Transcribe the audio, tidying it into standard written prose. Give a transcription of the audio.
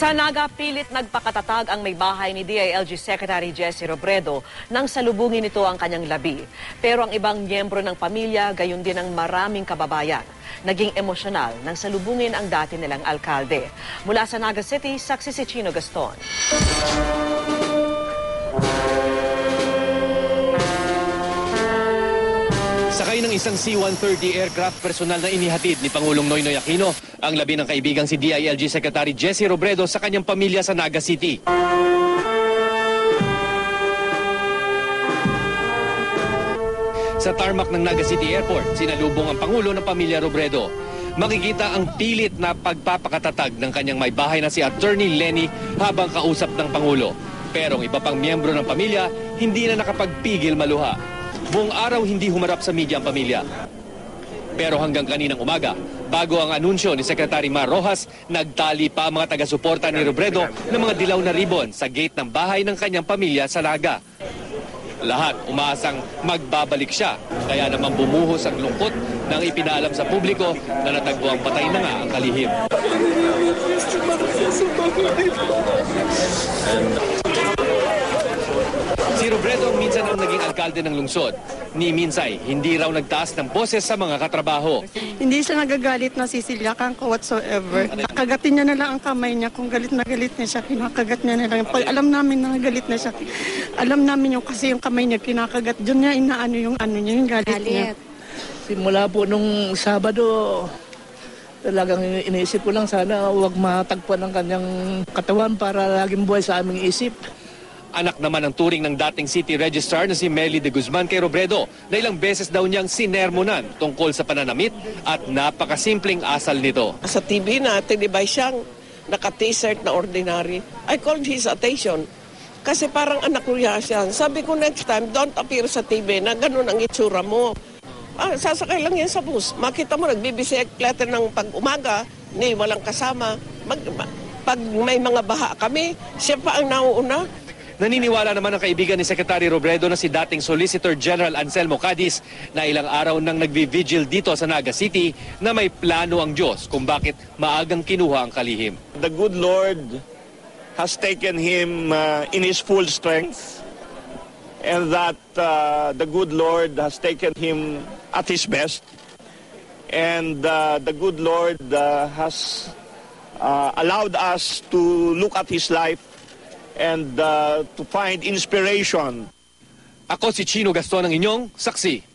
Sa Naga, pilit nagpakatatag ang may bahay ni DILG Secretary Jesse Robredo nang salubungin nito ang kanyang labi. Pero ang ibang miyembro ng pamilya, gayon din ang maraming kababayan. Naging emosyonal nang salubungin ang dati nilang alkalde. Mula sa Naga City, saksi si Chino Gaston. Sakay ng isang C-130 aircraft personal na inihatid ni Pangulong Noynoy Aquino ang labi ng kaibigang si DILG Secretary Jesse Robredo sa kanyang pamilya sa Naga City. Sa tarmac ng Naga City Airport, sinalubong ang Pangulo ng pamilya Robredo. Makikita ang pilit na pagpapakatatag ng kanyang may bahay na si Attorney Lenny habang kausap ng Pangulo. Pero ang iba pang miyembro ng pamilya hindi na nakapagpigil maluha. Buong araw hindi humarap sa media ang pamilya. Pero hanggang kaninang umaga, bago ang anunsyo ni Secretary Mar Rojas, nagtali pa ang mga taga-suporta ni Robredo ng mga dilaw na ribbon sa gate ng bahay ng kanyang pamilya sa Naga. Lahat umaasang magbabalik siya, kaya naman bumuhos ang lungkot nang ipinaalam sa publiko na natagpo ang patay na nga ang kalihim. Si Robredo minsan ang naging alkalde ng lungsod. Ni Minsay, hindi raw nagtaas ng boses sa mga katrabaho. Hindi siya nagagalit na sisilyakan ko whatsoever. Kakagatin niya na lang ang kamay niya. Kung galit na siya, kinakagat niya na lang. Pag alam namin na galit na siya, alam namin yung kasi yung kamay niya kinakagat. Diyan niya inaano yung galit niya. Simula po nung Sabado, talagang iniisip ko lang sana huwag matagpuan ang kanyang katawan para laging buhay sa aming isip. Anak naman ang turing ng dating city registrar na si Meli de Guzman kay Robredo na ilang beses daw niyang sinermonan tungkol sa pananamit at napakasimpleng asal nito. Sa TV natin, iba siyang naka-t-shirt na ordinary. I called his attention kasi parang anak ko siya. Sabi ko next time, don't appear sa TV na ganun ang itsura mo. Sasakay lang yan sa bus. Makita mo, nagbibisikleta ng pag-umaga, ni walang kasama. Pag may mga baha kami, siya pa ang nauuna. Naniniwala naman ang kaibigan ni Secretary Robredo na si dating Solicitor General Anselmo Cadiz na ilang araw nang nagvi-vigil dito sa Naga City na may plano ang Diyos kung bakit maagang kinuha ang kalihim. The good Lord has taken him in his full strength, and that the good Lord has taken him at his best, and the good Lord has allowed us to look at his life and to find inspiration. Ako si Chino Gaston, ang inyong saksi.